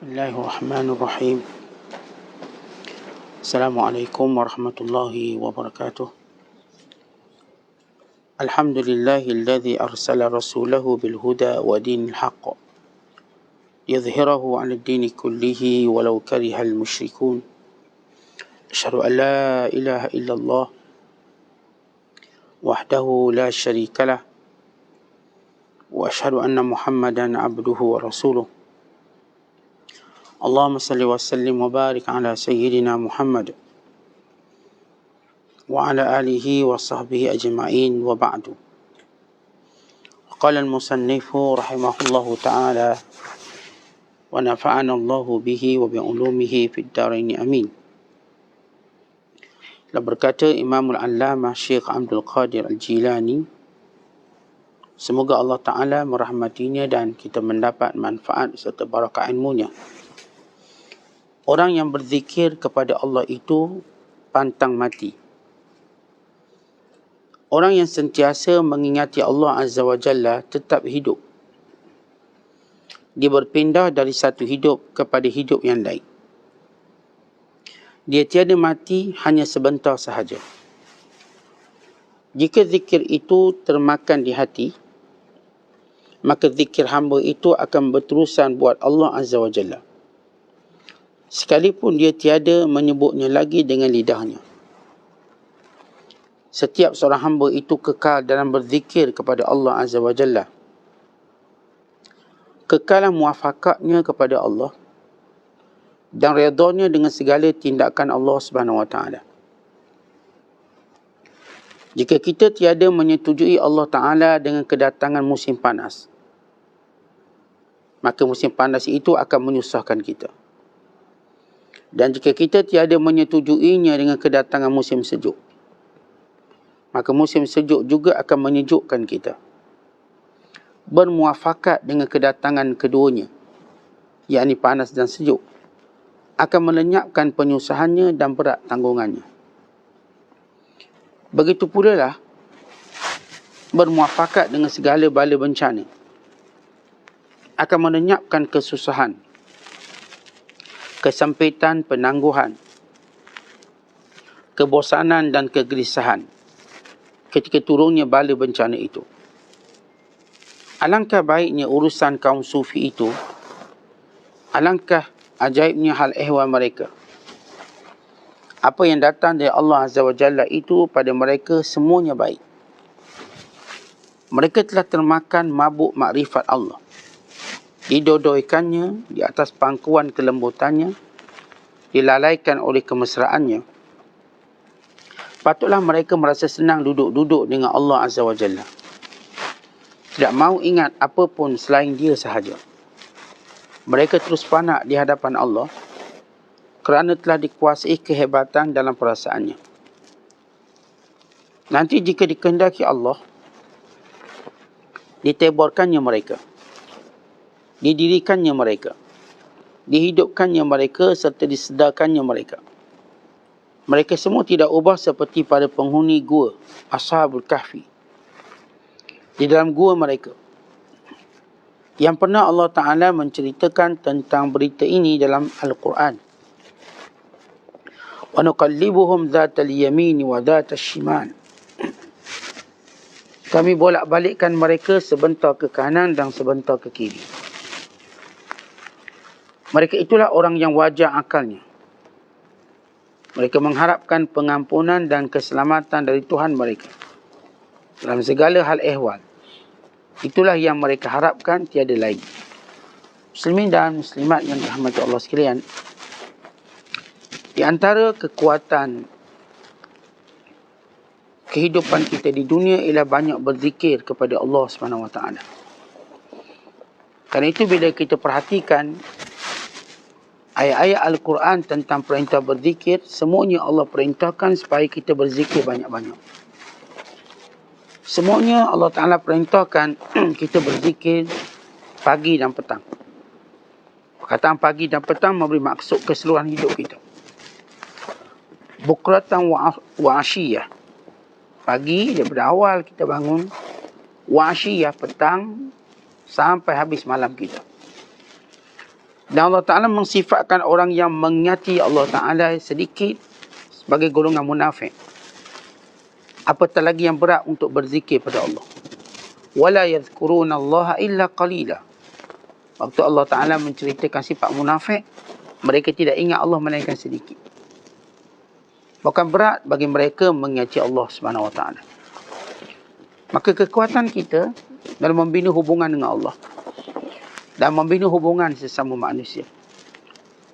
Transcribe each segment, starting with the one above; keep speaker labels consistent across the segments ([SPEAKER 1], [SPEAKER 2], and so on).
[SPEAKER 1] بسم الله الرحمن الرحيم. السلام عليكم ورحمة الله وبركاته. الحمد لله الذي أرسل رسوله بالهدى ودين الحق ليظهره على الدين كله ولو كره المشركون. أشهد أن لا إله إلا الله وحده لا شريك له وأشهد أن محمدا عبده ورسوله. اللهم صل وسلم وبارك على سيدنا محمد وعلى آله وصحبه أجمعين وبعد. قال المصنف رحمه الله تعالى ونفعنا الله به وبعلومه في الدارين أمين. Telah berkata Imamul Allamah Syekh Abdul Qadir Al-Jilani, semoga Allah Ta'ala merahmatinya dan kita mendapat manfaat serta barakah ilmunya. Orang yang berzikir kepada Allah itu pantang mati. Orang yang sentiasa mengingati Allah Azza wa Jalla tetap hidup. Dia berpindah dari satu hidup kepada hidup yang lain. Dia tiada mati, hanya sebentar sahaja. Jika zikir itu termakan di hati, maka zikir hamba itu akan berterusan buat Allah Azza wa Jalla, sekalipun dia tiada menyebutnya lagi dengan lidahnya. Setiap seorang hamba itu kekal dalam berzikir kepada Allah Azza wa Jalla. Kekalan muwafaqatnya kepada Allah dan redanya dengan segala tindakan Allah Subhanahu wa Ta'ala. Jika kita tiada menyetujui Allah Ta'ala dengan kedatangan musim panas, maka musim panas itu akan menyusahkan kita. Dan jika kita tiada menyetujuinya dengan kedatangan musim sejuk, maka musim sejuk juga akan menyejukkan kita. Bermuafakat dengan kedatangan keduanya, yakni panas dan sejuk, akan melenyapkan penyusahannya dan berat tanggungannya. Begitu pula lah bermuafakat dengan segala bala bencana, akan melenyapkan kesusahan, kesempitan, penangguhan, kebosanan dan kegelisahan ketika turunnya bala bencana itu. Alangkah baiknya urusan kaum sufi itu, alangkah ajaibnya hal ehwal mereka. Apa yang datang dari Allah Azza wa Jalla itu pada mereka semuanya baik. Mereka telah termakan mabuk makrifat Allah, didodoikannya di atas pangkuan kelembutannya, dilalaikan oleh kemesraannya. Patutlah mereka merasa senang duduk-duduk dengan Allah Azza wa Jalla, tidak mahu ingat apapun selain dia sahaja. Mereka terus panak di hadapan Allah kerana telah dikuasai kehebatan dalam perasaannya. Nanti jika dikehendaki Allah, diteborkannya mereka, didirikannya mereka, dihidupkannya mereka serta disedarkannya mereka. Mereka semua tidak ubah seperti pada penghuni gua Ashabul Kahfi. Di dalam gua mereka, yang pernah Allah Ta'ala menceritakan tentang berita ini dalam Al-Quran. Wa nuqallibuhum dhatal yamini wa dhatal shimal. Kami bolak-balikkan mereka sebentar ke kanan dan sebentar ke kiri. Mereka itulah orang yang wajar akalnya. Mereka mengharapkan pengampunan dan keselamatan dari Tuhan mereka dalam segala hal ehwal. Itulah yang mereka harapkan, tiada lain. Muslimin dan muslimat yang dirahmati Allah sekalian, di antara kekuatan kehidupan kita di dunia ialah banyak berzikir kepada Allah Subhanahu wa Ta'ala. Kerana itu bila kita perhatikan ayat-ayat Al-Quran tentang perintah berzikir, semuanya Allah perintahkan supaya kita berzikir banyak-banyak. Semuanya Allah Ta'ala perintahkan kita berzikir pagi dan petang. Perkataan pagi dan petang memberi maksud keseluruhan hidup kita. Bukratan wa asyiyah. Pagi daripada awal kita bangun, wa asyiyah petang sampai habis malam kita. Dan Allah Ta'ala mensifatkan orang yang mengingati Allah Ta'ala sedikit sebagai golongan munafik. Apatah lagi yang berat untuk berzikir pada Allah. Wala yadhkuruna Allah illa qalila. Waktu Allah Ta'ala menceritakan sifat munafik, mereka tidak ingat Allah melainkan sedikit. Bahkan berat bagi mereka mengingati Allah Subhanahu Wa Ta'ala. Maka kekuatan kita dalam membina hubungan dengan Allah, dalam membina hubungan sesama manusia,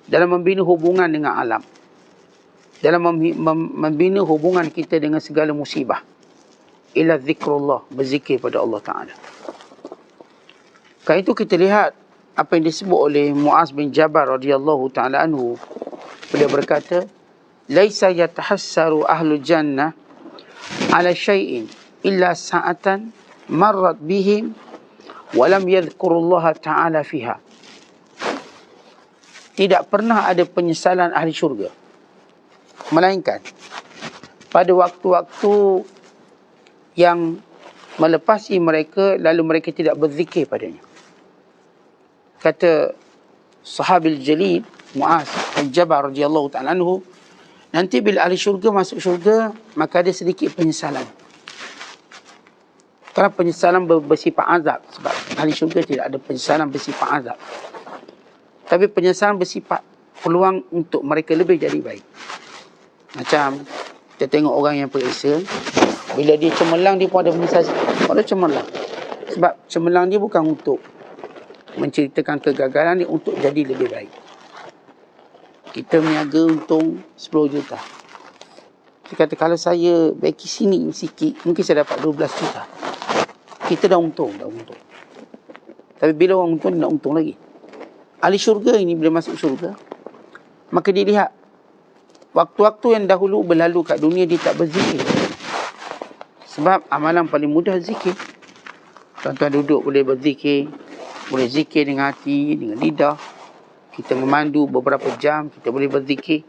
[SPEAKER 1] dalam membina hubungan dengan alam, dalam membina hubungan kita dengan segala musibah, ila zikrullah, berzikir pada Allah Ta'ala. Karena itu kita lihat apa yang disebut oleh Muaz bin Jabal radhiyallahu ta'ala anhu. Beliau berkata, laisa yatahassaru ahlul jannah ala syai'in illa sa'atan marrat bihim walam yadhkurullaha ta'ala fiha. Tidak pernah ada penyesalan ahli syurga, melainkan pada waktu-waktu yang melepasi mereka, lalu mereka tidak berzikir padanya. Kata sahabil jalil Muaz bin Jabal radhiyallahu ta'ala anhu, nanti bila ahli syurga masuk syurga, maka ada sedikit penyesalan. Kerana penyesalan bersifat azab. Sebab ahli syurga tidak ada penyesalan bersifat azab. Tapi penyesalan bersifat peluang untuk mereka lebih jadi baik. Macam kita tengok orang yang periksa, bila dia cemerlang, dia pun ada menyesal. Dia cemerlang. Sebab cemerlang dia bukan untuk menceritakan kegagalan, dia untuk jadi lebih baik. Kita meniaga untung 10 juta. Dia kata, kalau saya baiki sini sikit, mungkin saya dapat 12 juta. Kita dah untung. Tapi bila orang untung, dia nak untung lagi. Ahli syurga ini bila masuk syurga, maka dia lihat waktu-waktu yang dahulu berlalu kat dunia, dia tak berzikir. Sebab amalan paling mudah zikir. Tuan-tuan duduk boleh berzikir, boleh zikir dengan hati, dengan lidah. Kita memandu beberapa jam, kita boleh berzikir.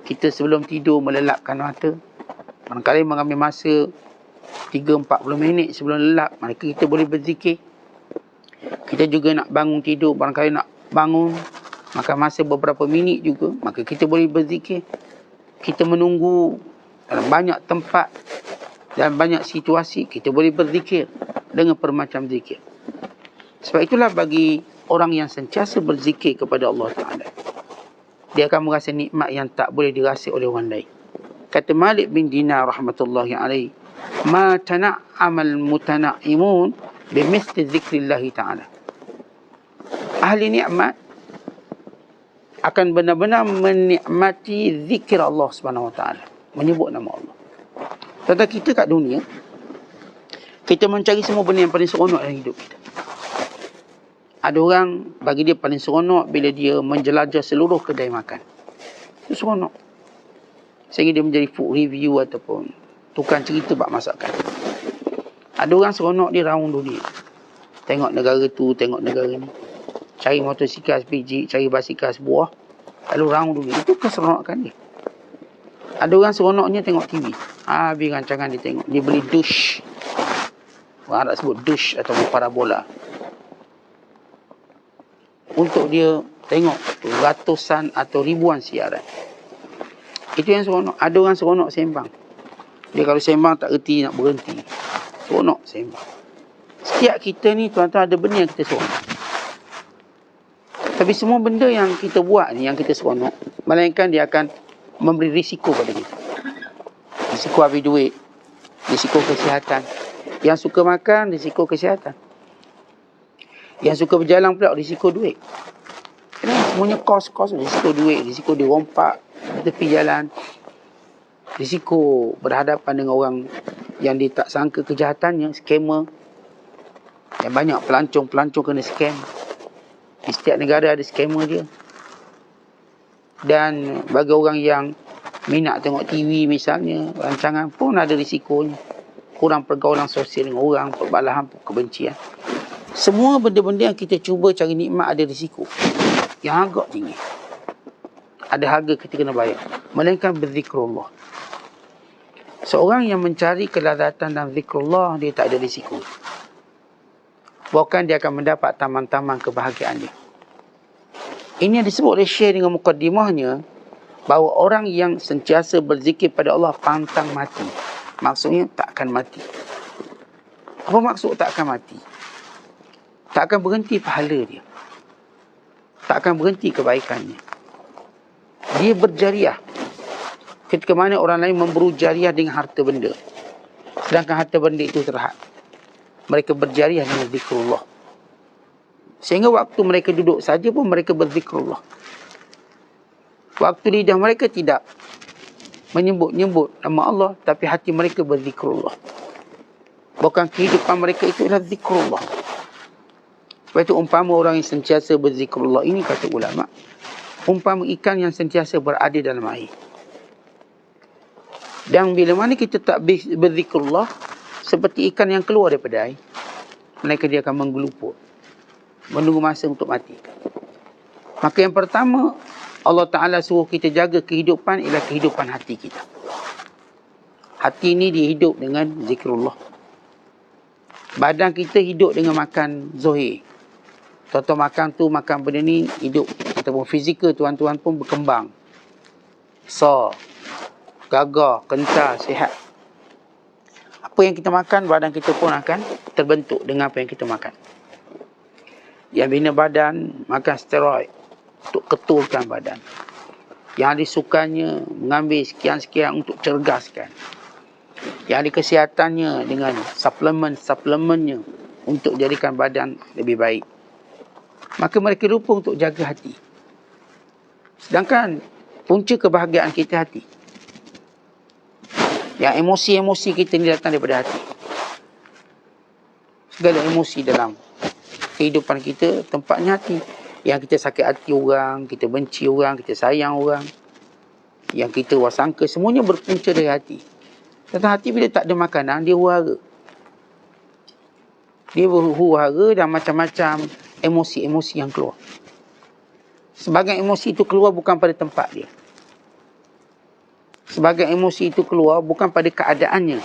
[SPEAKER 1] Kita sebelum tidur melelapkan mata. Barangkali mengambil masa 3-40 minit sebelum lelap, maka kita boleh berzikir. Kita juga nak bangun tidur, barangkali nak bangun, maka masa beberapa minit juga, maka kita boleh berzikir. Kita menunggu dalam banyak tempat, dalam banyak situasi, kita boleh berzikir dengan bermacam zikir. Sebab itulah bagi orang yang sentiasa berzikir kepada Allah Ta'ala, dia akan merasa nikmat yang tak boleh dirasa oleh orang lain. Kata Malik bin Dinar rahmatullahi alaih, ma tana'amal mutana'imun bimithli zikrillahi ta'ala. Ahli nikmat akan benar-benar menikmati zikir Allah Subhanahu Wa Ta'ala, menyebut nama Allah. Tentang kita kat dunia, kita mencari semua benda yang paling seronok dalam hidup kita. Ada orang bagi dia paling seronok bila dia menjelajah seluruh kedai makan. Itu seronok. Sehingga dia menjadi food review ataupun tukang cerita bab masakan. Ada orang seronok dia raung dunia. Tengok negara tu, tengok negara ni. Cari motosikal sebiji, cari basikal sebuah, lalu raung dunia. Itu keseronokan dia. Ada orang seronoknya tengok TV. Habis rancangan dia tengok. Dia beli dush. Orang Arab sebut dush atau parabola. Untuk dia tengok ratusan atau ribuan siaran. Itu yang seronok. Ada orang seronok sembang. Dia kalau sembang tak reti nak berhenti. Seronok sembang. Setiap kita ni tuan-tuan ada benda yang kita seronok. Tapi semua benda yang kita buat ni, yang kita seronok, melainkan dia akan memberi risiko pada kita. Risiko habis duit, risiko kesihatan. Yang suka makan, risiko kesihatan. Yang suka berjalan pula, risiko duit. Kenapa? Semuanya kos, risiko duit, risiko dirompak di tepi jalan, risiko berhadapan dengan orang yang dia tak sangka kejahatannya, scammer. Yang banyak pelancong kena scam. Di setiap negara ada scammer dia. Dan bagi orang yang minat tengok TV misalnya, rancangan pun ada risikonya. Kurang pergaulan sosial dengan orang, perbalahan, kebencian. Semua benda-benda yang kita cuba cari nikmat ada risiko yang agak tinggi. Ada harga kita kena bayar. Melainkan berzikrullah. Seorang yang mencari kelazatan dan zikrullah, dia tak ada risiko. Bahkan dia akan mendapat taman-taman kebahagiaan dia. Ini yang disebut oleh Syekh dengan mukaddimahnya, bahawa orang yang sentiasa berzikir pada Allah pantang mati. Maksudnya tak akan mati. Apa maksud tak akan mati? Tak akan berhenti pahala dia. Tak akan berhenti kebaikannya. Dia berjariah. Ketika mana orang lain memburu jariah dengan harta benda, sedangkan harta benda itu terhad. Mereka berjariah dengan zikrullah. Sehingga waktu mereka duduk saja pun mereka berzikrullah. Waktu lidah mereka tidak menyebut-nyebut nama Allah, tapi hati mereka berzikrullah. Bukan kehidupan mereka itu adalah zikrullah. Sebab itu umpama orang yang sentiasa berzikrullah ini, kata ulama, umpama ikan yang sentiasa berada dalam air. Dan bila mana kita tak berzikrullah, seperti ikan yang keluar daripada air, mereka dia akan menggelupur, menunggu masa untuk mati. Maka yang pertama Allah Ta'ala suruh kita jaga kehidupan ialah kehidupan hati kita. Hati ini dia hidup dengan zikrullah. Badan kita hidup dengan makan zohir. Contoh makan tu, makan benda ni hidup. Ataupun fizikal tuan-tuan pun berkembang. Gagah, kental, sihat. Apa yang kita makan, badan kita pun akan terbentuk dengan apa yang kita makan. Yang bina badan, makan steroid untuk ketulkan badan. Yang ada sukanya mengambil sekian-sekian untuk cergaskan. Yang ada kesihatannya dengan suplemennya untuk jadikan badan lebih baik. Maka mereka lupa untuk jaga hati. Sedangkan punca kebahagiaan kita hati. Yang emosi-emosi kita ni datang daripada hati. Segala emosi dalam kehidupan kita tempatnya hati. Yang kita sakit hati orang, kita benci orang, kita sayang orang, yang kita wasangka, semuanya berpunca dari hati. Tentang hati bila tak ada makanan, dia huru-hara. Dia huru-hara dan macam-macam emosi-emosi yang keluar. Sebagian emosi itu keluar bukan pada tempat dia. Sebagian emosi itu keluar bukan pada keadaannya.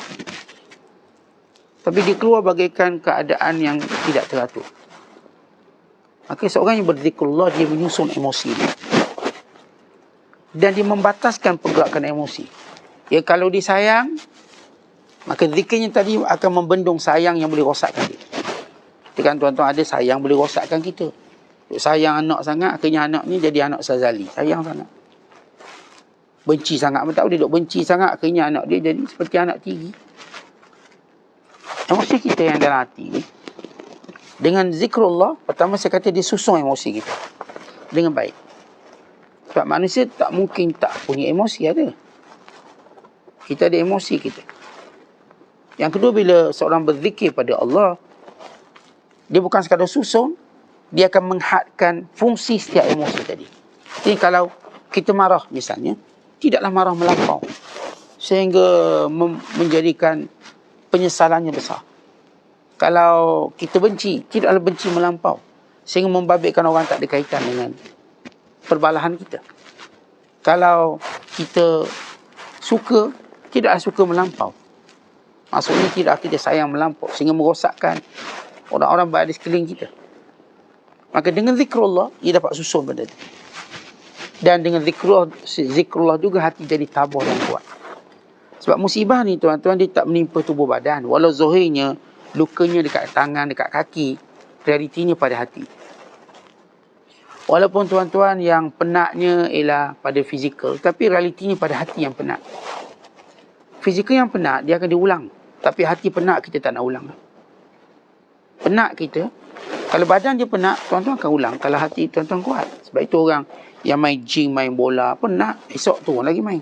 [SPEAKER 1] Tapi dia keluar bagaikan keadaan yang tidak teratur. Maka seorang yang berzikrullah, dia menyusun emosi dia. Dan dia membataskan pergerakan emosi. Ya, kalau dia sayang, maka zikirnya tadi akan membendung sayang yang boleh rosakkan dia. Kita kan tuan-tuan ada sayang boleh rosakkan kita. Sayang anak sangat, akhirnya anak ni jadi anak Sazali. Sayang sangat. Benci sangat, tak boleh duk benci sangat, akhirnya anak dia jadi seperti anak tiri. Emosi kita yang dalam hati ni, dengan zikrullah, pertama saya kata dia susun emosi kita dengan baik. Sebab manusia tak mungkin tak punya emosi, ada. Kita ada emosi kita. Yang kedua, bila seorang berzikir pada Allah, dia bukan sekadar susun, dia akan menghadkan fungsi setiap emosi tadi. Jadi kalau kita marah misalnya, tidaklah marah melampau sehingga menjadikan penyesalannya besar. Kalau kita benci, tidaklah benci melampau sehingga membabitkan orang tak ada kaitan dengan perbalahan kita. Kalau kita suka, tidaklah suka melampau. Maksudnya tidak kita sayang melampau sehingga merosakkan orang-orang berada di sekeliling kita. Maka dengan zikrullah, ia dapat susun benda itu. Dan dengan zikrullah juga hati jadi tabah yang kuat. Sebab musibah ni tuan-tuan, dia tak menimpa tubuh badan. Walau zahirnya lukanya dekat tangan, dekat kaki, realitinya pada hati. Walaupun tuan-tuan yang penatnya ialah pada fizikal, tapi realitinya pada hati yang penat. Fizikal yang penat, dia akan diulang. Tapi hati penat, kita tak nak ulang. Penat kita, kalau badan dia penat, tuan-tuan akan ulang. Kalau hati tuan-tuan kuat. Sebab itu orang yang main gym, main bola, penat, esok turun lagi main.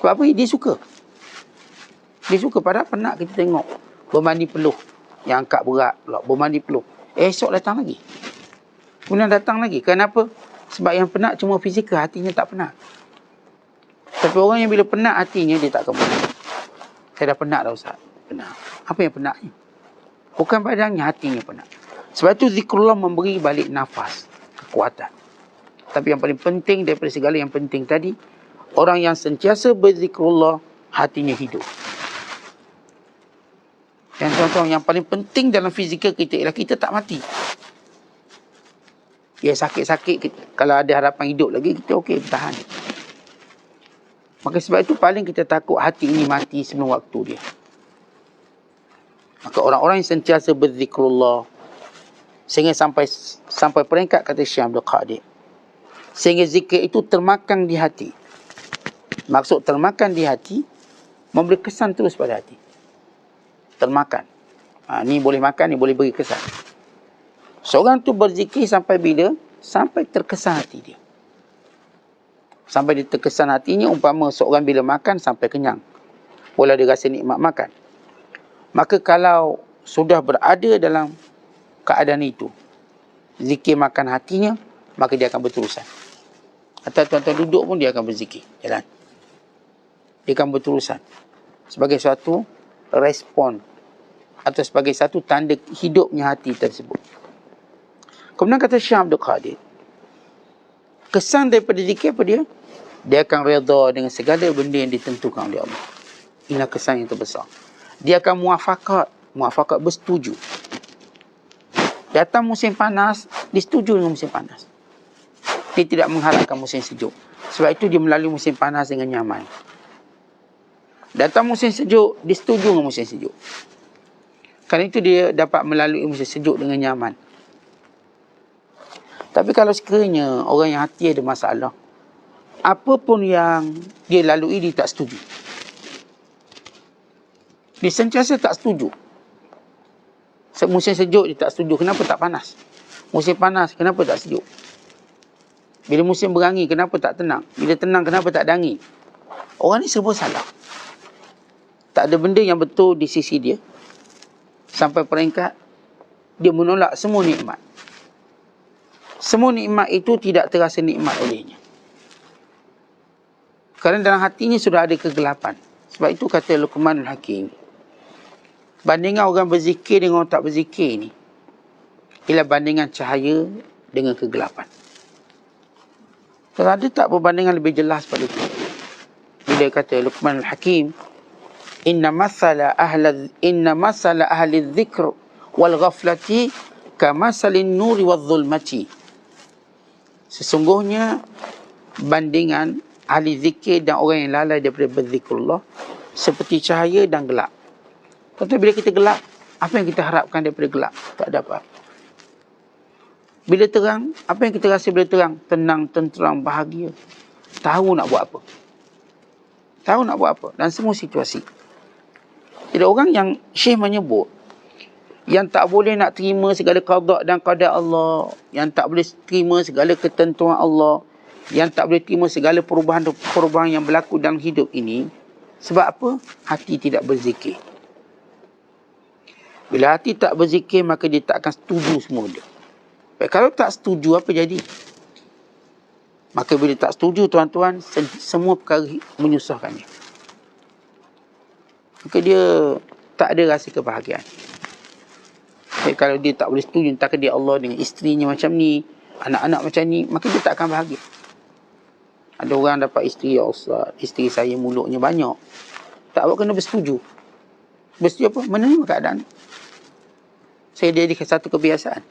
[SPEAKER 1] Sebab apa? Dia suka. Dia suka, padahal penat kita tengok. Bermandi peluh, yang angkat berat pula, bermandi peluh. Esok datang lagi. Kemudian datang lagi. Kenapa? Sebab yang penat cuma fizikal, hatinya tak penat. Tapi orang yang bila penat hatinya, dia tak akan penat. Saya dah penat dah Ustaz. Penat. Apa yang penatnya? Bukan badannya, hatinya penat. Sebab itu zikrullah memberi balik nafas, kekuatan. Tapi yang paling penting daripada segala yang penting tadi, orang yang sentiasa berzikrullah, hatinya hidup. Yang tuan-tuan, yang paling penting dalam fizikal kita ialah kita tak mati. Dia sakit-sakit, kalau ada harapan hidup lagi, kita okey, bertahan. Maka sebab itu paling kita takut hati ini mati sebelum waktu dia. Maka orang-orang yang sentiasa berzikrullah, sehingga sampai peringkat kata Syekh Abdul Qadir, sehingga zikir itu termakan di hati. Maksud termakan di hati, memberi kesan terus pada hati. Termakan. Ni boleh makan, ni boleh beri kesan. Seorang tu berzikir sampai bila? Sampai terkesan hati dia. Sampai dia terkesan hatinya, umpama seorang bila makan sampai kenyang. Walau dia rasa nikmat makan. Maka kalau sudah berada dalam keadaan itu, zikir makan hatinya, maka dia akan berterusan. Atau tuan-tuan duduk pun dia akan berzikir. Jalan. Dia akan berterusan. Sebagai suatu respon. Atau sebagai satu tanda hidupnya hati tersebut. Kemudian kata Syekh Abdul Qadir, kesan daripada zikir apa dia? Dia akan redha dengan segala benda yang ditentukan oleh Allah. Inilah kesan yang terbesar. Dia akan muafakat bersetuju. Datang musim panas, dia setuju dengan musim panas. Dia tidak mengharapkan musim sejuk. Sebab itu dia melalui musim panas dengan nyaman. Datang musim sejuk, dia setuju dengan musim sejuk. Kerana itu dia dapat melalui musim sejuk dengan nyaman. Tapi kalau sekiranya orang yang hati ada masalah, apa pun yang dia lalui, dia tak setuju. Dia sentiasa tak setuju. Musim sejuk dia tak setuju. Kenapa tak panas? Musim panas, kenapa tak sejuk? Bila musim berangin, kenapa tak tenang? Bila tenang, kenapa tak ada angin? Orang ni serba salah. Tak ada benda yang betul di sisi dia. Sampai peringkat dia menolak semua nikmat. Semua nikmat itu tidak terasa nikmat olehnya. Kerana dalam hatinya sudah ada kegelapan. Sebab itu kata Luqmanul Hakim, bandingan orang berzikir dengan orang tak berzikir ni ialah bandingan cahaya dengan kegelapan. Kalau ada tak perbandingan lebih jelas pada itu? Bila kata Luqmanul Hakim, inna masala ahli dzikr wal ghaflati kamasalin nuri wal zulmati. Sesungguhnya bandingan ahli zikir dan orang yang lalai daripada berzikrullah seperti cahaya dan gelap. Tentu bila kita gelap, apa yang kita harapkan daripada gelap? Tak ada apa. Bila terang, apa yang kita rasa bila terang? Tenang, tenteram, bahagia. Tahu nak buat apa. Tahu nak buat apa. Dan semua situasi. Jadi orang yang Syekh menyebut, yang tak boleh nak terima segala qada dan qadar Allah, yang tak boleh terima segala ketentuan Allah, yang tak boleh terima segala perubahan yang berlaku dalam hidup ini. Sebab apa? Hati tidak berzikir. Bila hati tak berzikir, maka dia tak akan setuju semua benda. Kalau tak setuju, apa jadi? Maka bila tak setuju, tuan-tuan, semua perkara menyusahkannya. Maka dia tak ada rasa kebahagiaan. Kalau dia tak boleh setuju takdir Allah dengan isterinya macam ni, anak-anak macam ni, maka dia tak akan bahagia. Ada orang dapat isteri, ya Ustaz, isteri saya mulutnya banyak. Tak apa, kena bersetuju. Bersetuju apa? Menerima keadaan. Saya jadikan satu kebiasaan.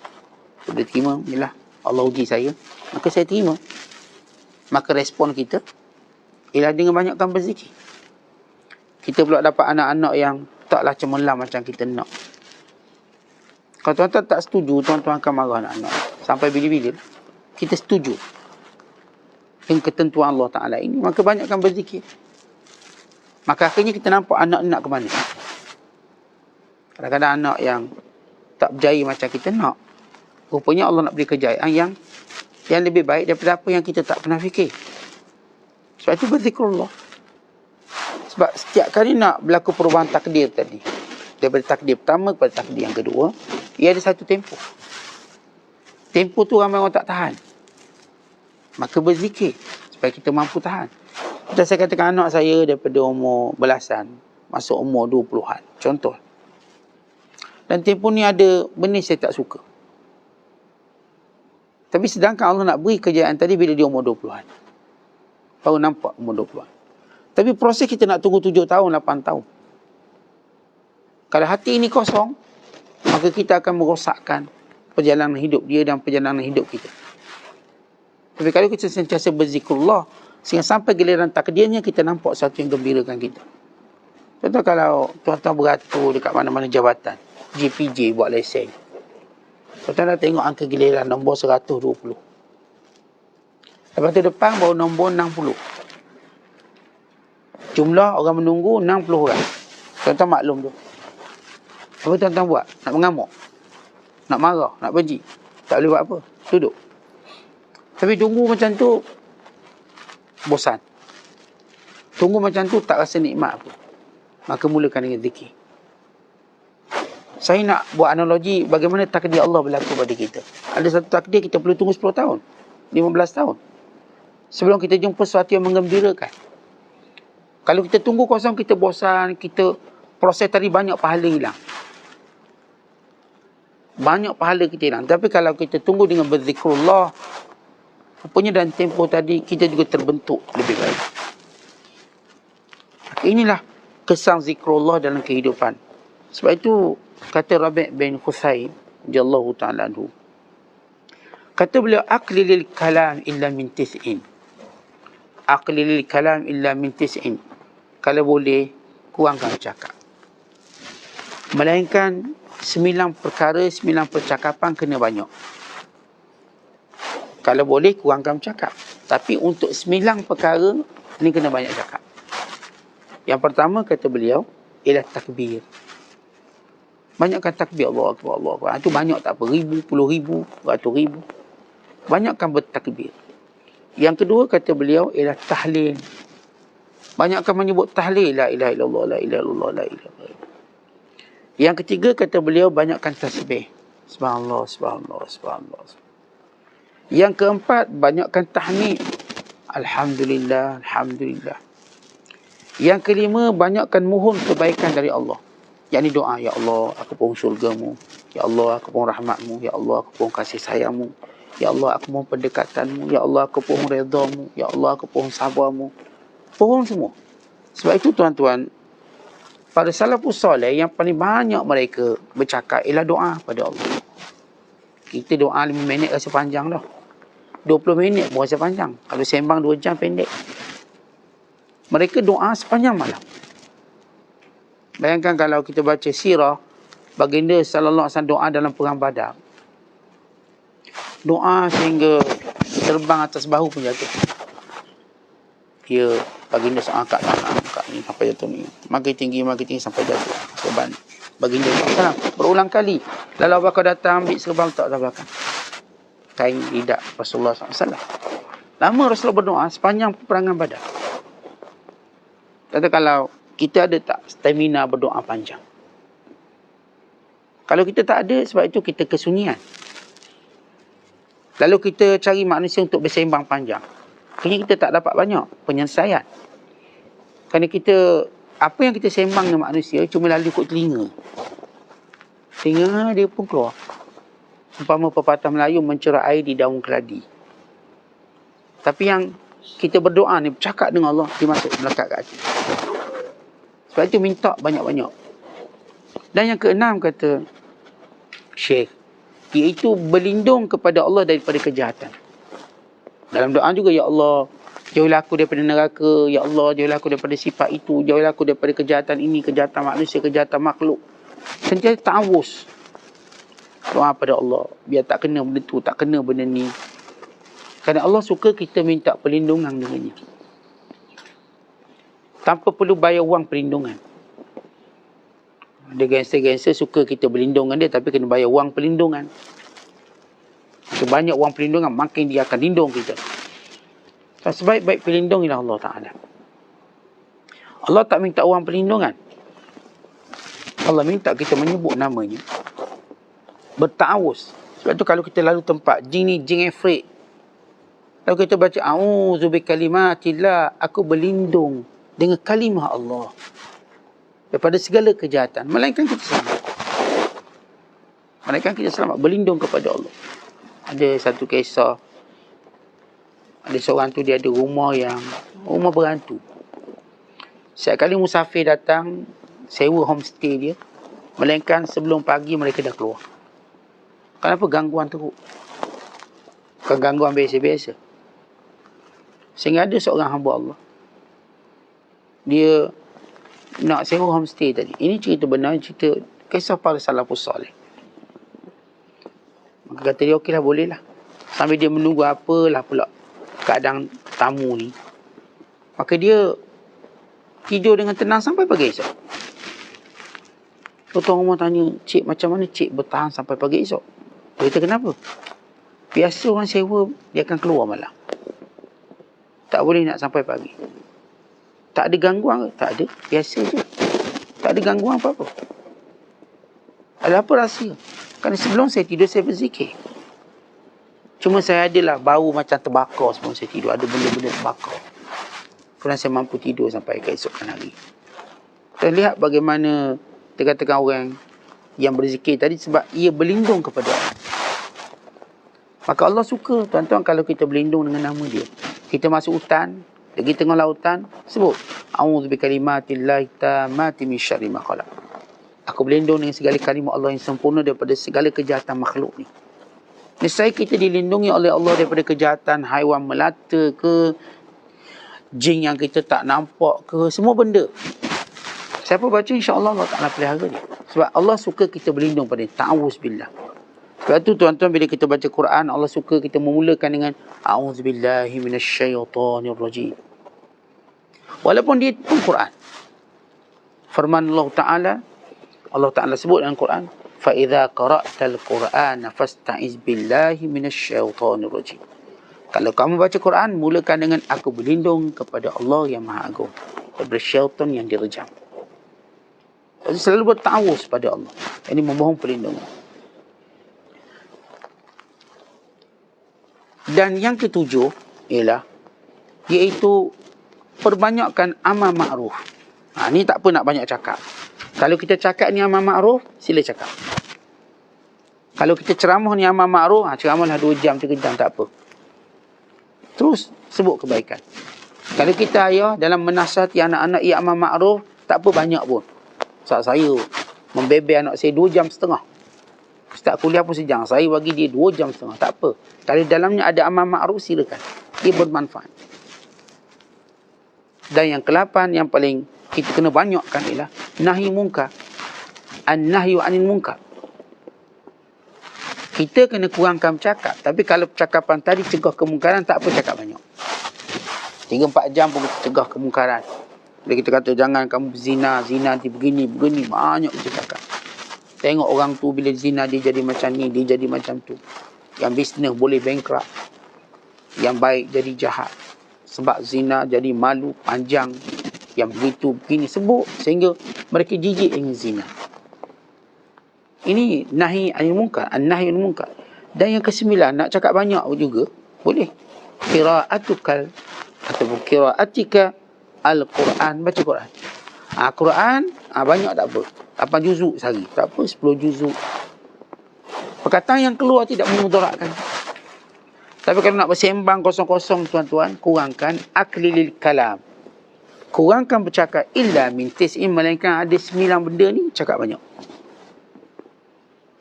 [SPEAKER 1] Saya boleh terima, inilah Allah uji saya, maka saya terima. Maka respon kita ialah dengan banyakkan berzikir. Kita pula dapat anak-anak yang taklah cemerlang macam kita nak. Kalau tuan-tuan tak setuju, tuan-tuan akan marah anak-anak. Sampai bila-bila kita setuju dengan ketentuan Allah Ta'ala ini, maka banyakkan berzikir. Maka akhirnya kita nampak anak nak ke mana. Kadang-kadang anak yang tak berjaya macam kita nak, rupanya Allah nak beri kejayaan yang lebih baik daripada apa yang kita tak pernah fikir. Sebab itu berzikrullah. Sebab setiap kali nak berlaku perubahan takdir tadi, daripada takdir pertama kepada takdir yang kedua, ia ada satu tempoh. Tempoh tu ramai orang tak tahan. Maka berzikir supaya kita mampu tahan. Macam saya katakan, anak saya daripada umur belasan masuk umur 20-an, contoh. Dan tempoh ni ada benda saya tak suka. Tapi sedangkan Allah nak beri kejayaan tadi bila dia umur 20-an. Baru nampak umur 20-an. Tapi proses kita nak tunggu 7 tahun, 8 tahun. Kalau hati ini kosong, maka kita akan merosakkan perjalanan hidup dia dan perjalanan hidup kita. Tapi kalau kita sentiasa berzikrullah, sehingga sampai giliran takdirnya kita nampak satu yang gembirakan kita. Contoh kalau tuan-tuan beratur dekat mana-mana jabatan, GPJ buat lesen. Tuan-tuan dah tengok angka giliran nombor 120. Lepas tu depan baru nombor 60. Jumlah orang menunggu 60 orang. Tuan-tuan maklum tu. Apa tuan-tuan buat? Nak mengamuk? Nak marah? Nak benci? Tak boleh buat apa? Duduk. Tapi tunggu macam tu, bosan. Tunggu macam tu tak rasa nikmat apa. Maka mulakan dengan zikir. Saya nak buat analogi bagaimana takdir Allah berlaku pada kita. Ada satu takdir kita perlu tunggu 10 tahun, 15 tahun. Sebelum kita jumpa sesuatu yang menggembirakan. Kalau kita tunggu kosong, kita bosan, kita proses tadi banyak pahala hilang. Banyak pahala kita hilang. Tapi kalau kita tunggu dengan berzikrullah, rupanya dalam tempoh tadi kita juga terbentuk lebih baik. Inilah kesan zikrullah dalam kehidupan. Sebab itu kata Rabi' bin Khusaim radhiyallahu ta'ala anhu, kata beliau, aqlilil kalam illa min tis'in. Aqlilil kalam illa min tis'in. Kalau boleh, kurangkan cakap. Melainkan 9 perkara, 9 percakapan kena banyak. Kalau boleh, kurangkan cakap. Tapi untuk 9 perkara, ni kena banyak cakap. Yang pertama, kata beliau, ialah takbir. Banyakkan takbir, Allah Akbar, Allah Akbar. Itu banyak tak apa, 1000, 10,000, 100,000. Banyakkan bertakbir. Yang kedua, kata beliau, ialah tahlil. Banyakkan menyebut tahlil, la ilaha illallah, la ilaha illallah, la ilaha illallah. Yang ketiga, kata beliau, banyakkan tasbih. Subhanallah, subhanallah, subhanallah. Yang keempat, banyakkan tahmid. Alhamdulillah, alhamdulillah. Yang kelima, banyakkan mohon kebaikan dari Allah. Yang ni doa, ya Allah, aku mohon syurgamu. Ya Allah, aku mohon rahmatmu. Ya Allah, aku mohon kasih sayangmu. Ya Allah, aku mohon pendekatanmu. Ya Allah, aku mohon redamu. Ya Allah, aku mohon sabarmu. Pohon semua. Sebab itu tuan-tuan, pada salafus soleh yang paling banyak mereka bercakap ialah doa pada Allah. Kita doa 5 minit rasa panjang dah. 20 minit pun rasa panjang. Kalau sembang 2 jam pendek. Mereka doa sepanjang malam. Bayangkan kalau kita baca sirah baginda sallallahu alaihi wasallam doa dalam perang Badar. Doa sehingga terbang atas bahu pun jatuh. Dia baginda angkat tangan, angkat ni sampai jatuh ni. Makin tinggi sampai jatuh. Serban baginda sallallahu berulang kali. Lalu Abu Bakar datang ambil serban letak atas belakang. Kain lidak Rasulullah SAW. Lama Rasulullah berdoa sepanjang peperangan Badar. Kata kalau kita ada tak stamina berdoa panjang. Kalau kita tak ada, sebab itu kita kesunyian. Lalu kita cari manusia untuk bersembang panjang. Akhirnya kita tak dapat banyak penyelesaian. Kerana kita, apa yang kita sembang dengan manusia cuma lalu ikut telinga. Telinga dia pun keluar. Umpama pepatah Melayu mencerah air di daun keladi. Tapi yang kita berdoa ni, bercakap dengan Allah, dia masuk melekat kat hati. Sebab itu minta banyak-banyak. Dan yang keenam kata Syekh, iaitu berlindung kepada Allah daripada kejahatan. Dalam doa juga, ya Allah, jauhilah aku daripada neraka. Ya Allah, jauhilah aku daripada sifat itu. Jauhilah aku daripada kejahatan ini, kejahatan manusia, kejahatan makhluk. Sentiasa ta'awuz. Doa pada Allah, biar tak kena benda tu, tak kena benda ni. Kerana Allah suka kita minta perlindungan dengannya. Tanpa perlu bayar wang perlindungan. Ada gangster-gangster suka kita berlindung dengan dia, tapi kena bayar wang perlindungan. Makin banyak wang perlindungan, makin dia akan lindung kita. Dan sebaik-baik pelindung ialah Allah Ta'ala. Allah tak minta wang perlindungan. Allah minta kita menyebut namanya. Berta'awuz. Sebab tu kalau kita lalu tempat, jin ni jin afraid. Kalau kita baca, a'udzu bikalimatillah, aku berlindung dengan kalimah Allah daripada segala kejahatan. Melainkan kita selamat. Melainkan kita selamat, berlindung kepada Allah. Ada satu kisah, ada seorang tu dia ada rumah berhantu. Setiap kali musafir datang, sewa homestay dia, melainkan sebelum pagi mereka dah keluar. Kenapa? Gangguan teruk. Bukan gangguan biasa-biasa. Sehingga ada seorang hamba Allah, dia nak sewa homestay tadi. Ini cerita benar, cerita kisah para salafus salih. Maka kata dia, okeylah, boleh lah. Sambil dia menunggu apalah pula keadaan tamu ni, maka dia tidur dengan tenang sampai pagi esok. Tuan rumah tanya, cik macam mana cik bertahan sampai pagi esok? Dia kata, kenapa? Biasa orang sewa, dia akan keluar malam. Tak boleh nak sampai pagi. Tak ada gangguan ke? Tak ada. Biasa je. Tak ada gangguan apa-apa. Ada apa rahsia? Kerana sebelum saya tidur, saya berzikir. Cuma saya adalah bau macam terbakar sebelum saya tidur. Ada benda-benda terbakar. Kerana saya mampu tidur sampai keesokan hari. Kita lihat bagaimana katakan orang yang berzikir tadi sebab ia berlindung kepada Allah. Maka Allah suka, tuan-tuan, kalau kita berlindung dengan nama dia. Kita masuk hutan, lagi tengah lautan, sebut a'udzu bikalimatillahi tammati min syarri ma khalaq. Aku berlindung dengan segala kalimah Allah yang sempurna daripada segala kejahatan makhluk ni. Nescaya kita dilindungi oleh Allah daripada kejahatan haiwan melata ke, jin yang kita tak nampak ke, semua benda. Siapa baca, insya-Allah Allah Taala pelihara dia. Sebab Allah suka kita berlindung pada dia. Ta'awuz billah. Sebab tu tuan-tuan, bila kita baca Quran, Allah suka kita memulakan dengan a'udzubillahi minasyaitonirrajim. Walaupun dia pun Quran. Firman Allah Ta'ala sebut dalam Quran, fa idza qara'tal Qur'ana fasta'iz billahi minasyaitonirrajim. Kalau kamu baca Quran, mulakan dengan aku berlindung kepada Allah yang Maha Agung daripada syaitan yang direjam. Jadi selalu bertawuz pada Allah. Ini memohon perlindungan. Dan yang ketujuh ialah, iaitu perbanyakkan amal ma'ruf. Ni tak apa nak banyak cakap. Kalau kita cakap ni amal ma'ruf, sila cakap. Kalau kita ceramah ni amal ma'ruf, ceramahlah 2 jam, 3 jam, tak apa. Terus sebut kebaikan. Kalau kita ayah dalam menasihati anak-anak ia amal ma'ruf, tak apa banyak pun. Saat saya membebel anak saya 2 jam setengah. Ustaz kuliah pun sejam, saya bagi dia 2 jam setengah. Tak apa. Kalau dalamnya ada amal ma'ruf, silakan. Dia bermanfaat. Dan yang ke-8, yang paling kita kena banyakkan ialah nahi munkar. An-nahyu anil munkar. Kita kena kurangkan bercakap. Tapi kalau percakapan tadi cegah kemungkaran, tak apa cakap banyak. 3-4 jam pun kita cegah kemungkaran. Bila kita kata jangan kamu zina nanti begini, banyak kita cakap. Tengok orang tu bila zina dia jadi macam ni, dia jadi macam tu. Yang bisnes boleh bankrupt. Yang baik jadi jahat. Sebab zina jadi malu, panjang. Yang begitu, begini, sebut. Sehingga mereka jijik dengan zina. Ini nahi anil munkar. An-nahi anil munkar. Dan yang ke-9, nak cakap banyak juga, boleh. Qira'atukal, ataupun qira'atika Al-Quran, baca Quran. Quran, banyak tak apa. 8 juzuk sehari. Tak apa, 10 juzuk. Perkataan yang keluar tidak memudaratkan. Tapi kalau nak bersembang kosong-kosong, tuan-tuan, kurangkan aklilil kalam. Kurangkan bercakap illa min tis'in, melainkan ada 9 benda ni, cakap banyak.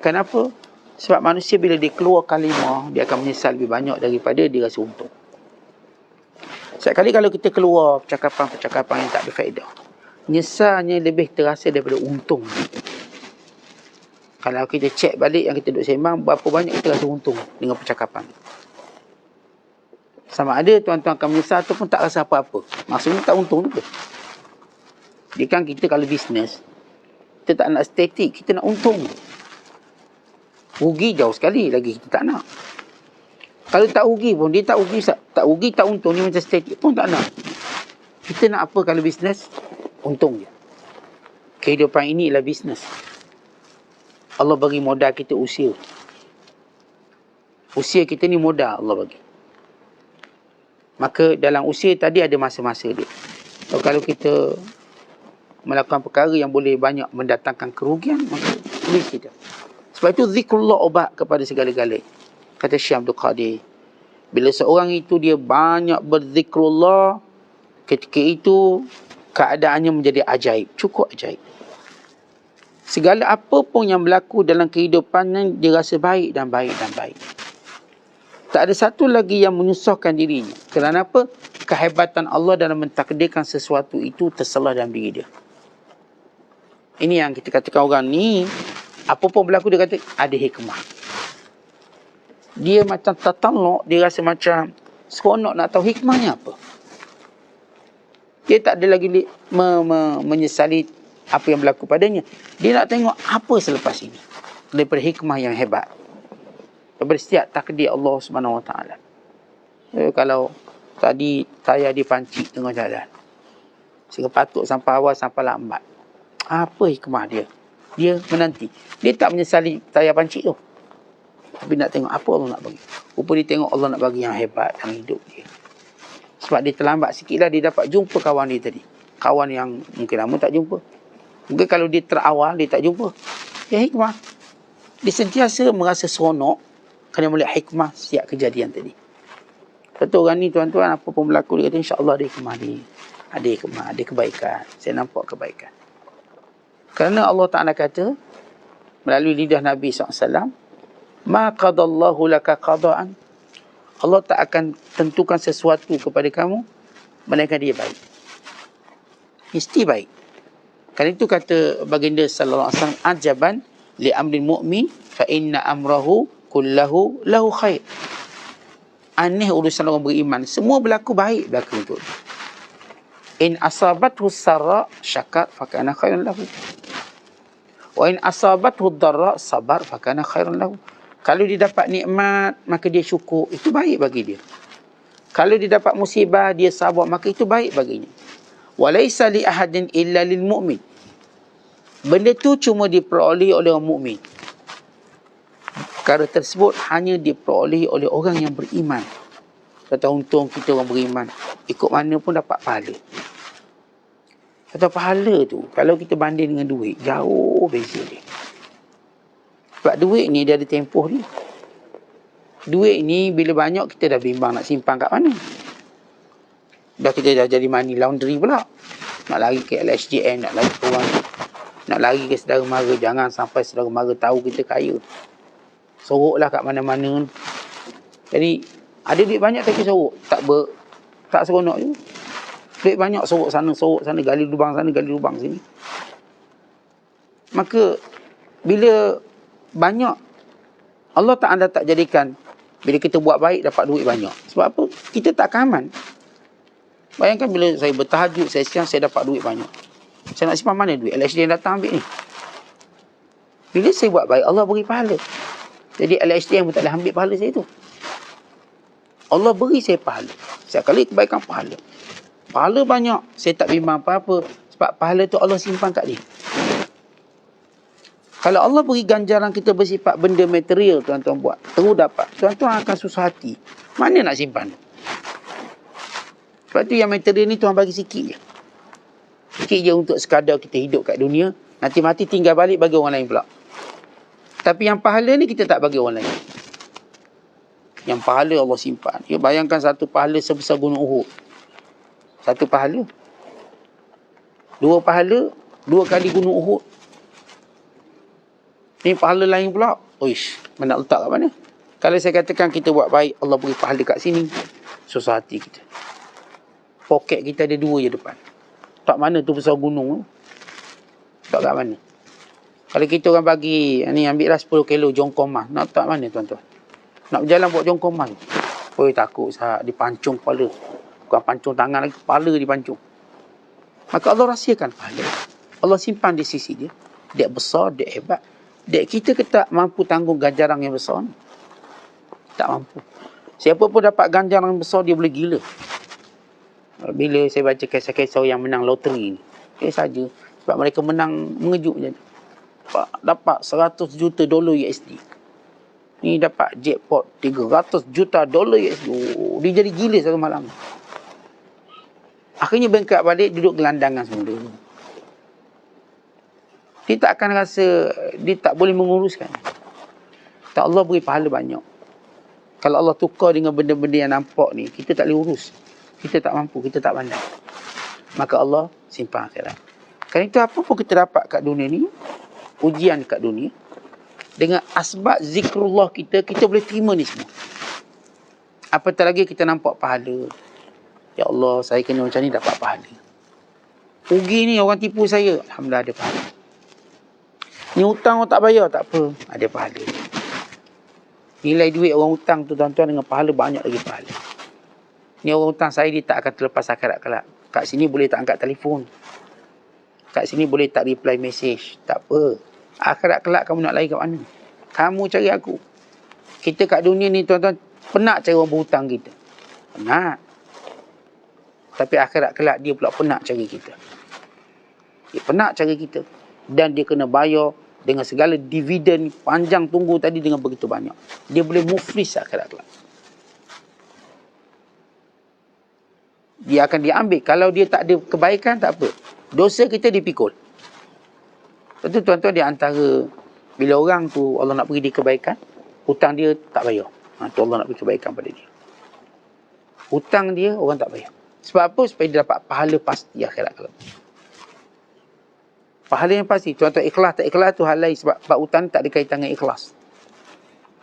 [SPEAKER 1] Kenapa? Sebab manusia bila dia keluar kalimah, dia akan menyesal lebih banyak daripada dia rasa untung. Sekali kalau kita keluar percakapan-percakapan yang tak berfaedah, nyesalnya lebih terasa daripada untung. Kalau kita cek balik yang kita duduk sembang, berapa banyak kita rasa untung dengan percakapan. Sama ada tuan-tuan akan menyesal ataupun tak rasa apa-apa. Maksudnya tak untung juga. Dia kan kita kalau bisnes, kita tak nak estetik, kita nak untung. Rugi jauh sekali lagi kita tak nak. Kalau tak rugi pun, dia tak rugi, tak untung, ni macam statik pun tak nak. Kita nak apa kalau bisnes? Untung je. Kehidupan ini ialah bisnes. Allah bagi modal kita usia. Usia kita ni modal Allah bagi. Maka dalam usia tadi ada masa-masa dia. Kalau kita melakukan perkara yang boleh banyak mendatangkan kerugian, maka boleh kita. Sebab itu zikrullah obat kepada segala-galanya. Kata Syekh Abdul Qadir, bila seorang itu dia banyak berzikrullah, ketika itu keadaannya menjadi ajaib, cukup ajaib. Segala apa pun yang berlaku dalam kehidupannya, dia rasa baik dan baik dan baik. Tak ada satu lagi yang menyusahkan dirinya. Kerana apa? Kehebatan Allah dalam mentakdirkan sesuatu itu terselah dalam diri dia. Ini yang kita katakan orang ni, apa pun berlaku dia kata ada hikmah. Dia macam tertaluk, dia rasa macam seronok nak tahu hikmahnya apa. Dia tak ada lagi menyesali apa yang berlaku padanya. Dia nak tengok apa selepas ini. Daripada hikmah yang hebat. Daripada setiap takdir Allah SWT. Kalau tadi saya dipancit tengah jalan. Sehingga patut sampai awal sampai lambat. Apa hikmah dia? Dia menanti. Dia tak menyesali saya pancit tu. Tapi nak tengok apa Allah nak bagi. Rupa dia tengok Allah nak bagi yang hebat dalam hidup dia. Sebab dia terlambat sikit lah dia dapat jumpa kawan dia tadi. Kawan yang mungkin lama tak jumpa. Mungkin kalau dia terawal dia tak jumpa. Ya hikmah. Dia sentiasa merasa seronok kerana melihat hikmah setiap kejadian tadi. Betul orang ni tuan-tuan apa pun berlaku dia kata insya-Allah ada hikmah ni. Ada hikmah, ada kebaikan. Saya nampak kebaikan. Kerana Allah Ta'ala kata melalui lidah Nabi SAW, ma qadallahu laka qada'an. Allah tak akan tentukan sesuatu kepada kamu melainkan dia baik. Mesti baik. Kerana itu kata baginda sallallahu alaihi wasallam, ajaban li amril mu'min fa inna amrahu kullahu lahu khair. Aneh urusan orang beriman, semua berlaku baik berlaku untuk dia. In asabathu sarra syakar fa kana khairan lahu. Wa in asabathu dharra sabar fa kana khairan lahu. Kalau dia dapat nikmat, maka dia syukur. Itu baik bagi dia. Kalau dia dapat musibah, dia sabar, maka itu baik baginya. Walaysa li ahadin illa lil mu'min. Benda tu cuma diperoleh oleh orang mukmin. Perkara tersebut hanya diperoleh oleh orang yang beriman. Kata untung kita orang beriman. Ikut mana pun dapat pahala. Kata pahala tu, kalau kita banding dengan duit, jauh beza dia. Sebab duit ni dia ada tempoh ni. Duit ni bila banyak kita dah bimbang nak simpan kat mana. Dah kita dah jadi money laundry pula. Nak lari ke LHDN, nak lari ke orang, nak lari ke saudara mara. Jangan sampai saudara mara tahu kita kaya. Soroklah kat mana-mana. Jadi ada duit banyak tapi sorok. Tak seronok je. Duit banyak sorok sana, gali lubang sana, gali lubang sini. Maka bila banyak, Allah Ta'ala tak jadikan bila kita buat baik dapat duit banyak. Sebab apa? Kita tak aman. Bayangkan bila saya bertahajud, saya siang, saya dapat duit banyak. Saya nak simpan mana duit? LHD yang datang ambil ni. Bila saya buat baik, Allah beri pahala. Jadi LHD yang pun tak boleh ambil pahala saya tu. Allah beri saya pahala. Setiap kali kebaikan pahala. Pahala banyak. Saya tak bimbang apa-apa. Sebab pahala tu Allah simpan kat dia. Kalau Allah beri ganjaran kita bersifat benda material tuan-tuan buat, terus dapat, tuan-tuan akan susah hati. Mana nak simpan? Sebab tu yang material ni Tuhan bagi sikit je. Sikit je untuk sekadar kita hidup kat dunia. Nanti mati tinggal balik bagi orang lain pula. Tapi yang pahala ni kita tak bagi orang lain. Yang pahala Allah simpan. Ya, bayangkan satu pahala sebesar gunung Uhud. Satu pahala. Dua pahala, 2 kali gunung Uhud. Ni pahala lain pula. Uish, mana letak kat mana? Kalau saya katakan kita buat baik, Allah beri pahala kat sini, susah hati kita. Poket kita ada 2 je depan. Tak mana tu besar gunung tu. Tak kat mana? Kalau kita orang bagi, ni ambillah 10 kilo jongkong mah. Nak letak mana tuan-tuan? Nak berjalan buat jongkong mah. Oi takut sah dipancung kepala. Bukan pancung tangan lagi, kepala dipancung. Maka Allah rahsiakan pahala. Allah simpan di sisi dia. Dia besar, dia hebat. Dek kita tak mampu tanggung ganjaran yang besar ni. Tak mampu. Siapa pun dapat ganjaran yang besar, dia boleh gila. Bila saya baca kisah-kisah yang menang loteri ni, saja. Sebab mereka menang mengejut je. Dapat 100 juta dolar USD. Ni dapat jackpot 300 juta dolar USD. Oh, dia jadi gila satu malam. Akhirnya bengkak balik, duduk gelandangan semula. Dia tak akan rasa, dia tak boleh menguruskan. Tak, Allah beri pahala banyak. Kalau Allah tukar dengan benda-benda yang nampak ni, kita tak boleh urus. Kita tak mampu, kita tak pandai. Maka Allah simpan akhirat. Kerana itu apa pun kita dapat kat dunia ni, ujian kat dunia, dengan asbab zikrullah kita, kita boleh terima ni semua. Apatah lagi kita nampak pahala. Ya Allah, saya kena macam ni dapat pahala. Rugi ni orang tipu saya, alhamdulillah ada pahala. Ni hutang orang tak bayar, tak apa, ada pahala. Nilai duit orang hutang tu tuan-tuan dengan pahala banyak lagi pahala. Ni orang hutang saya, dia tak akan terlepas akhirat kelak. Kat sini boleh tak angkat telefon. Kat sini boleh tak reply message. Tak apa. Akhirat kelak kamu nak lari kat mana? Kamu cari aku. Kita kat dunia ni tuan-tuan, penat cari orang berhutang kita. Penat. Tapi akhirat kelak dia pula penat cari kita. Dia penat cari kita. Dan dia kena bayar dengan segala dividen panjang tunggu tadi dengan begitu banyak. Dia boleh muflis akhirat kelak. Dia akan diambil. Kalau dia tak ada kebaikan, tak apa. Dosa kita dipikul. Lepas tu tuan-tuan, di antara bila orang tu Allah nak beri dia kebaikan, hutang dia tak bayar. Tu Allah nak beri kebaikan pada dia. Hutang dia orang tak bayar. Sebab apa? Supaya dia dapat pahala pasti akhirat kelak. Pahala yang pasti. Tuan-tuan, ikhlas tak ikhlas tu hal lain. Sebab hutang tak ada kaitan dengan ikhlas.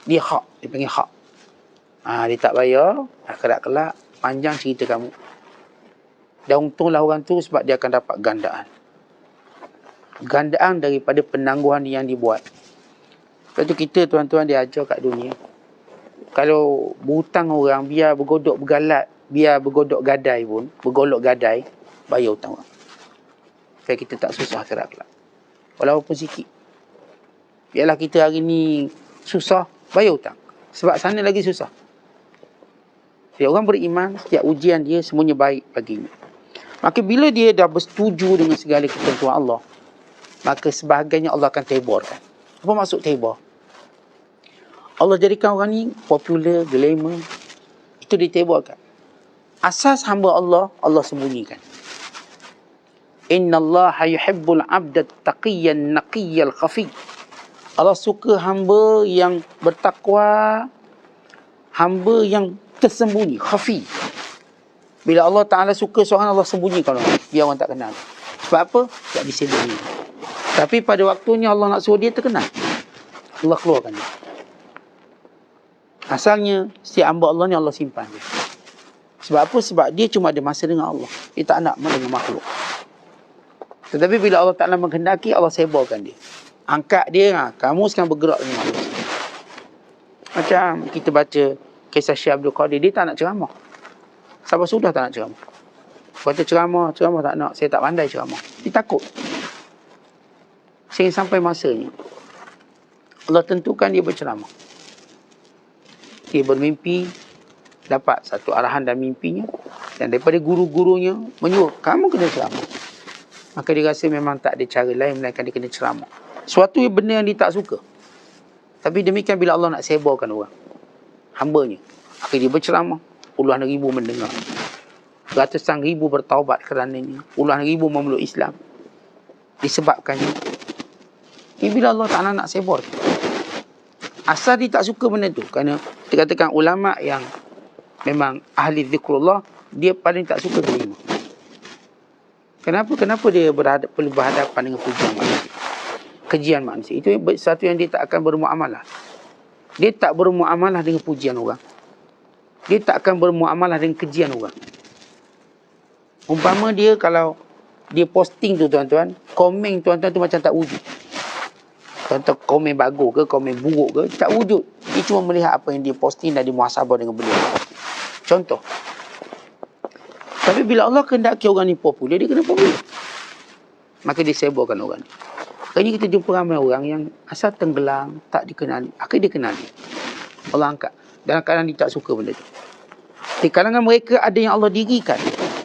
[SPEAKER 1] Dia hak. Dia panggil hak. Dia tak bayar. Akhirat kelak. Panjang cerita kamu. Dan untunglah orang tu sebab dia akan dapat gandaan. Gandaan daripada penangguhan yang dibuat. Lepas tu kita tuan-tuan diajar kat dunia. Kalau berhutang orang, biar bergodok bergalat, biar bergodok gadai pun, bergolok gadai, bayar hutang orang. Supaya kita tak susah akhirat kelak. Walaupun sikit. Biarlah kita hari ni susah, bayar hutang. Sebab sana lagi susah. Jadi orang beriman, setiap ujian dia semuanya baik baginya. Maka bila dia dah bersetuju dengan segala ketentuan Allah, maka sebahagiannya Allah akan teborkan. Apa maksud tebor? Allah jadikan orang ni popular, glamour. Itu diteborkan. Asas hamba Allah, Allah sembunyikan. Inna Allah yuhibbul abda taqiyyan naqiyyal khafi. Allah suka hamba yang bertakwa, hamba yang tersembunyi, khafi. Bila Allah Ta'ala suka seorang, Allah sembunyikan orang, biar orang tak kenal. Sebab apa? Tak disembunyi. Tapi pada waktunya Allah nak suruh dia terkenal, Allah keluarkan dia. Asalnya setiap hamba Allah ni Allah simpan dia. Sebab apa? Sebab dia cuma ada masa dengan Allah. Dia tak nak dengan makhluk. Tetapi bila Allah Ta'ala menghendaki, Allah sebarkan dia. Angkat dia, kamu sekarang bergerak dengan Allah. Macam kita baca kisah Syekh Abdul Qadir, dia tak nak ceramah. Sampai sudah tak nak ceramah. Kata ceramah tak nak. Saya tak pandai ceramah. Dia takut. Sehingga sampai masanya Allah tentukan dia berceramah. Dia bermimpi, dapat satu arahan dalam mimpinya, dan daripada guru-gurunya menyuruh, kamu kena ceramah. Maka dia rasa memang tak ada cara lain melainkan dia kena ceramah. Suatu benda yang dia tak suka. Tapi demikian bila Allah nak sebarkan orang, hambanya, maka dia berceramah. Puluhan ribu mendengar. Ratusan ribu bertaubat kerananya. Puluhan ribu memeluk Islam. Disebabkannya. Ini bila Allah Ta'ala nak sebarkan. Asal dia tak suka benda tu. Kerana kita katakan ulama' yang memang ahli zikrullah, dia paling tak suka terima. Kenapa? Kenapa dia perlu berhadapan dengan pujian manusia? Kejian manusia. Itu satu yang dia tak akan bermuamalah. Dia tak bermuamalah dengan pujian orang. Dia tak akan bermuamalah dengan kejian orang. Umpama dia kalau dia posting tu tuan-tuan, komen tuan-tuan tu macam tak wujud. Tuan-tuan komen bagus ke, komen buruk ke, tak wujud. Dia cuma melihat apa yang dia posting dan dia muhasabah dengan beliau. Contoh. Tapi bila Allah kehendaki orang ni popular, dia kena popular. Maka dia sebarkan orang ni. Makanya kita jumpa ramai orang yang asal tenggelam, tak dikenali. Akhirnya dia kenali. Allah angkat. Dalam keadaan dia tak suka benda tu. Di kalangan mereka ada yang Allah dirikan.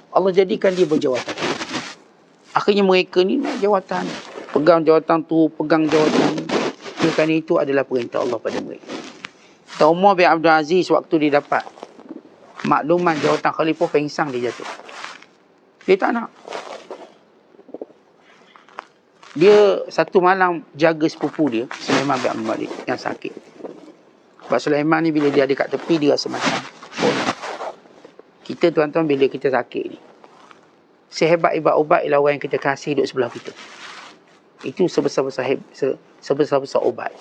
[SPEAKER 1] Allah jadikan dia berjawatan. Akhirnya mereka ni naik jawatan. Pegang jawatan tu, pegang jawatan ni. Kerana itu adalah perintah Allah pada mereka. Umar bin Abdul Aziz waktu dia dapat makluman jawatan khalifah, pengsang dia jatuh. Dia tak nak. Dia satu malam jaga sepupu dia, Sulaiman bin Abdul Malik, yang sakit. Sebab Sulaiman ni bila dia ada kat tepi, dia rasa macam, oh, kita tuan-tuan bila kita sakit ni, sehebat ubat ialah orang yang kita kasih duduk sebelah kita. Itu sebesar-besar obat.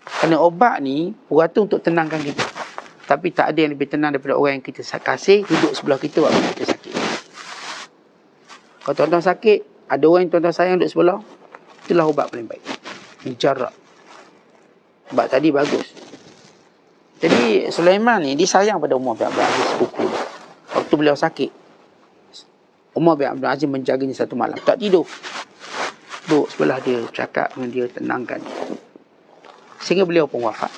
[SPEAKER 1] Kerana obat ni beratu untuk tenangkan kita. Tapi tak ada yang lebih tenang daripada orang yang kita kasih duduk sebelah kita waktu kita sakit. Kalau tuan-tuan sakit, ada orang yang tuan-tuan sayang duduk sebelah, itulah ubat paling baik. Jarak. Ubat tadi bagus. Jadi Sulaiman ni dia sayang pada Umar bin Abdul Aziz, sepupu dia. Waktu beliau sakit, Umar bin Abdul Aziz menjaganya satu malam. Tak tidur. Duduk sebelah dia, cakap dengan dia, tenangkan dia. Sehingga beliau pun wafat.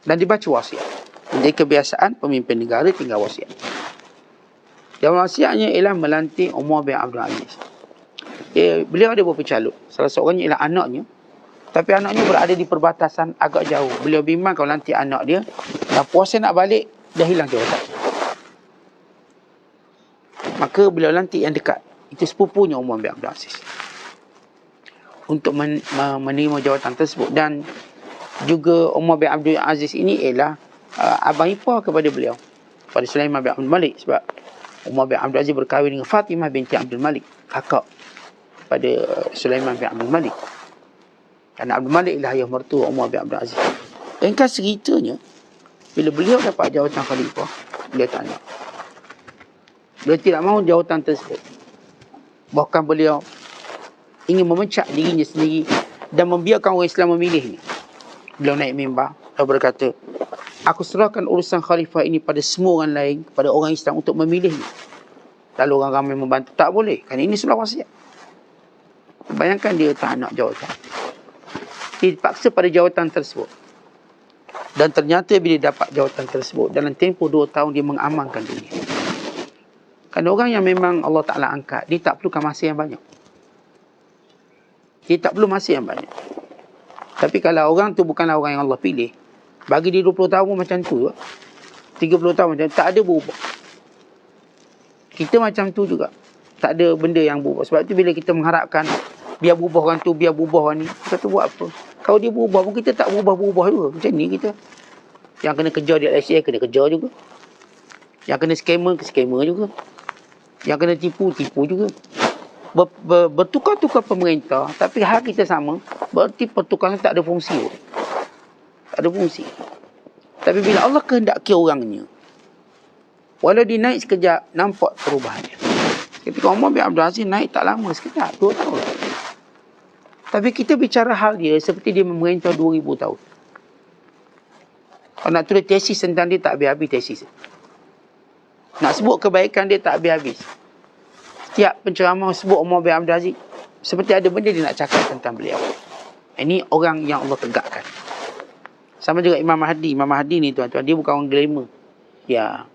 [SPEAKER 1] Dan dibaca wasiat. Jadi kebiasaan pemimpin negara tinggal wasiat. Dan wasiatnya ialah melantik Umar bin Abdul Aziz. Beliau ada beberapa calon. Salah seorangnya ialah anaknya. Tapi anaknya berada di perbatasan agak jauh. Beliau bimbang kalau lantik anak dia, dan puasa nak balik, dah hilang jawatan. Maka beliau lantik yang dekat. Itu sepupunya Umar bin Abdul Aziz. Untuk menerima jawatan tersebut. Dan juga Umar bin Abdul Aziz ini ialah abang ipar kepada beliau, pada Sulaiman bin Abdul Malik. Sebab Umar bin Abdul Aziz berkahwin dengan Fatimah binti Abdul Malik, kakak pada Sulaiman bin Abdul Malik. Dan Abdul Malik ialah ayah mertua Umar bin Abdul Aziz. Ringkas ceritanya, bila beliau dapat jawatan khalifah, beliau tak nak. Beliau tidak mahu jawatan tersebut. Bahkan beliau ingin memecat dirinya sendiri dan membiarkan orang Islam memilihnya. Beliau naik mimbar dan berkata, aku serahkan urusan khalifah ini pada semua orang lain, kepada orang Islam untuk memilihnya. Lalu orang ramai membantu. Tak boleh, kerana ini sudah wasiat. Bayangkan dia tak nak jawatan. Dia dipaksa pada jawatan tersebut. Dan ternyata bila dapat jawatan tersebut, dalam tempoh 2 tahun dia mengamankan dunia. Kerana orang yang memang Allah Ta'ala angkat, dia tak perlukan masa yang banyak. Dia tak perlu masa yang banyak. Tapi kalau orang tu bukanlah orang yang Allah pilih, bagi dia 20 tahun macam tu, 30 tahun macam tu, tak ada berubah. Kita macam tu juga. Tak ada benda yang berubah. Sebab tu bila kita mengharapkan biar berubah orang tu, biar berubah orang ni, kita tu buat apa? Kalau dia berubah pun kita tak berubah-berubah juga. Macam ni kita. Yang kena kejar di LSA, kena kejar juga. Yang kena scammer juga. Yang kena tipu juga. Bertukar-tukar pemerintah, tapi hak kita sama, berarti pertukaran tak ada fungsi. Tak ada fungsi. Tapi bila Allah kehendaki orangnya, walau dia naik sekejap, nampak perubahannya. Ketika Umar bin Abdul Aziz naik tak lama, sekejap, 2 tahun. Tapi kita bicara hal dia seperti dia memerintah 2000 tahun. Kalau nak tulis tesis tentang dia, tak habis-habis tesis. Nak sebut kebaikan dia, tak habis-habis. Setiap penceramah sebut Umar bin Abdul Aziz, seperti ada benda dia nak cakap tentang beliau. Ini orang yang Allah tegakkan. Sama juga Imam Mahdi. Imam Mahdi ni tuan-tuan, dia bukan orang glamour. Ya.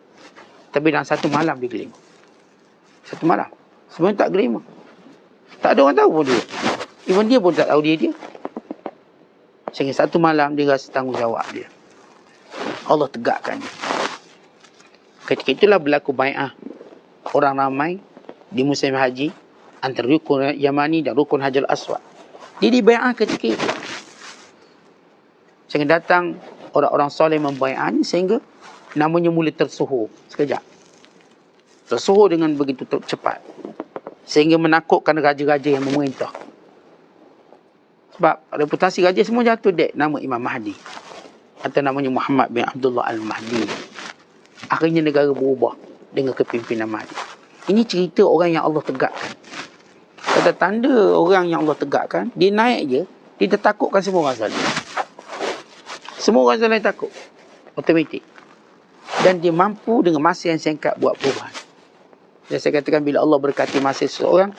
[SPEAKER 1] Tapi dalam satu malam dia glamour. Satu malam. Sebenarnya tak glamour. Tak ada orang tahu pun dia. Even dia pun tak tahu dia. Sehingga satu malam dia rasa tanggungjawab dia. Allah tegakkan dia. Ketika itulah berlaku bai'ah orang ramai di musim haji antara rukun Yamani dan rukun Hajar Aswad. Dia dibai'ah ketika itu. Sehingga datang orang-orang soleh membai'ahnya sehingga namanya mula tersohor sekejap. Tersohor dengan begitu cepat. Sehingga menakutkan raja-raja yang memerintah. Sebab reputasi raja semua jatuh dek nama Imam Mahdi. Atau namanya Muhammad bin Abdullah Al-Mahdi. Akhirnya negara berubah dengan kepimpinan Mahdi. Ini cerita orang yang Allah tegakkan. Kata tanda orang yang Allah tegakkan, dia naik je, dia dah takutkan semua orang zalim. Semua orang zalim takut. Automatik. Dan dia mampu dengan masa yang singkat buat perubahan. Dan saya katakan bila Allah berkati masa seseorang,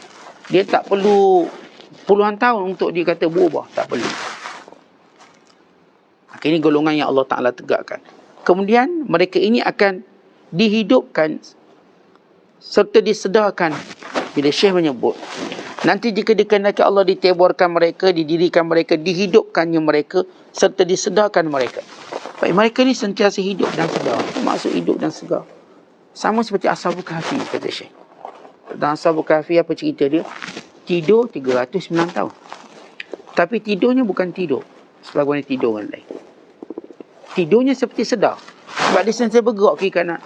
[SPEAKER 1] dia tak perlu puluhan tahun untuk dia kata berubah. Tak perlu. Ini golongan yang Allah Ta'ala tegakkan. Kemudian mereka ini akan dihidupkan serta disedarkan. Bila Syekh menyebut, nanti jika dikehendaki Allah diteborkan mereka, didirikan mereka, dihidupkannya mereka serta disedarkan mereka. Baik, mereka ni sentiasa hidup dan sedar. Maksud hidup dan sedar. Sama seperti Ashabul Kahfi, kata Syekh. Dan Ashabul Kahfi apa cerita dia? Tidur 309 tahun. Tapi tidurnya bukan tidur sebagaimana tidur orang lain. Tidurnya seperti sedar. Sebab dia sentiasa bergerak kiri kanan.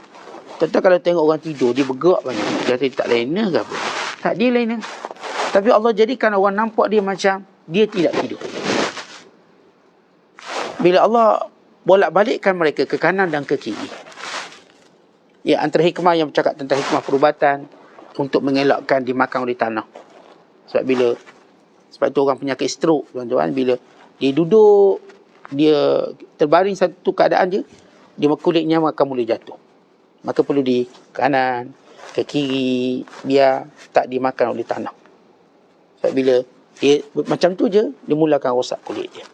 [SPEAKER 1] Tentu kalau tengok orang tidur, dia bergerak banyak. Dia kata tak lena ke apa? Tak, dia lena. Tapi Allah jadikan orang nampak dia macam dia tidak tidur. Bila Allah bolak-balikkan mereka ke kanan dan ke kiri. Ya, antara hikmah yang bercakap tentang hikmah perubatan untuk mengelakkan dimakan oleh tanah. Sebab tu orang penyakit stroke, tuan-tuan, bila dia duduk, dia terbaring satu keadaan je, dia kulitnya akan mula jatuh. Maka perlu di kanan, ke kiri, biar tak dimakan oleh tanah. Sebab bila dia macam tu je, dia mulakan rosak kulit dia.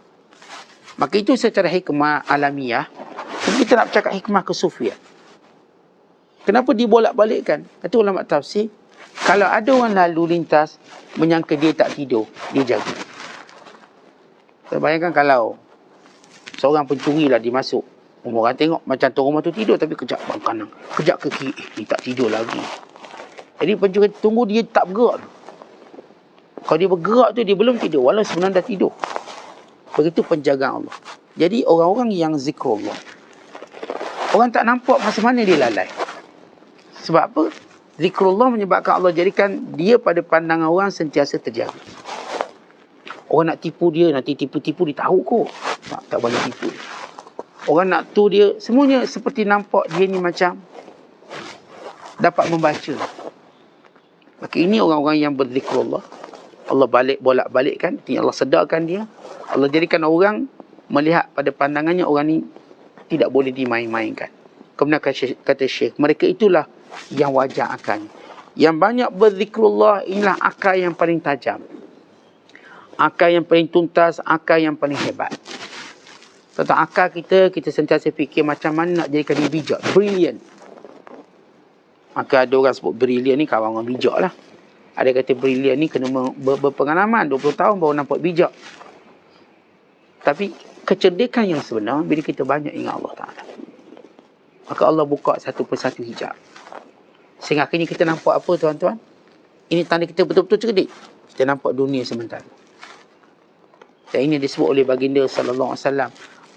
[SPEAKER 1] Maka itu secara hikmah alamiah. Kita nak bercakap hikmah kesufian. Kenapa dibolak-balikkan? Kata ulama tafsir, kalau ada orang lalu lintas menyangka dia tak tidur, dia jaga. Bayangkan kalau seorang pencuri lah dia masuk, orang tengok macam tu rumah tu tidur, tapi kejap bang kanan, kejap ke kiri, dia tak tidur lagi. Jadi pencuri tunggu dia tak bergerak. Kalau dia bergerak tu dia belum tidur, walau sebenarnya dah tidur. Begitu penjagaan Allah. Jadi orang-orang yang zikrullah, orang tak nampak masa mana dia lalai. Sebab apa? Zikrullah menyebabkan Allah jadikan dia pada pandangan orang sentiasa terjaga. Orang nak tipu dia, nanti tipu-tipu dia tahu kok. Tak boleh tipu dia. Orang nak tu dia, semuanya seperti nampak dia ni macam dapat membaca. Maka ini orang-orang yang berzikrullah. Allah bolak-balikkan, Allah sedarkan dia. Allah jadikan orang melihat pada pandangannya orang ni tidak boleh dimain-mainkan. Kemudian kata Syekh, mereka itulah yang wajar akalnya. Yang banyak berzikrullah, inilah akal yang paling tajam, akal yang paling tuntas, akal yang paling hebat. Tentang akal kita sentiasa fikir macam mana nak jadikan dia bijak, brilliant. Maka ada orang sebut brilliant ni kawan orang bijak lah. Ada kata brilliant ni kena berpengalaman 20 tahun baru nampak bijak. Tapi kecerdikan yang sebenar bila kita banyak ingat Allah Ta'ala. Maka Allah buka satu persatu hijab. Sehingga akhirnya kita nampak apa, tuan-tuan? Ini tanda kita betul-betul cerdik. Kita nampak dunia sementara. Dan ini disebut oleh baginda sallallahu alaihi wasallam,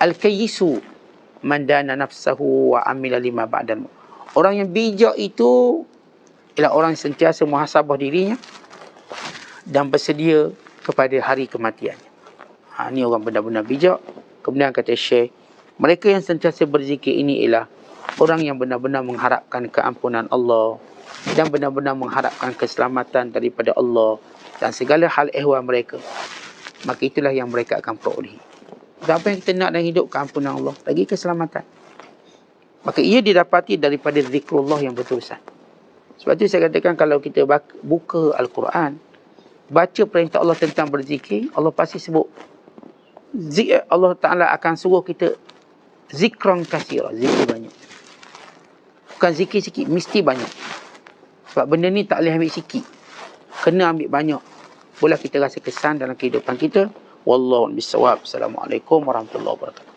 [SPEAKER 1] al-kayyisu man dana nafsahu wa amila lima ba'dal. Orang yang bijak itu ialah orang yang sentiasa muhasabah dirinya dan bersedia kepada hari kematiannya. Ini orang benar-benar bijak. Kemudian kata Syekh, mereka yang sentiasa berzikir ini ialah orang yang benar-benar mengharapkan keampunan Allah dan benar-benar mengharapkan keselamatan daripada Allah dan segala hal ehwal mereka. Maka itulah yang mereka akan peroleh. Dan apa yang kita nak dalam hidup, keampunan Allah, lagi keselamatan. Maka ia didapati daripada zikrullah yang berterusan. Sebab itu saya katakan kalau kita buka Al-Quran, baca perintah Allah tentang berzikir, Allah pasti sebut. Allah Ta'ala akan suruh kita zikran katsira, zikir banyak. Bukan zikir sikit, mesti banyak. Sebab benda ni tak boleh ambil sikit, kena ambil banyak. Boleh kita rasa kesan dalam kehidupan kita. Wallahu a'lam bissawab. Assalamualaikum warahmatullahi wabarakatuh.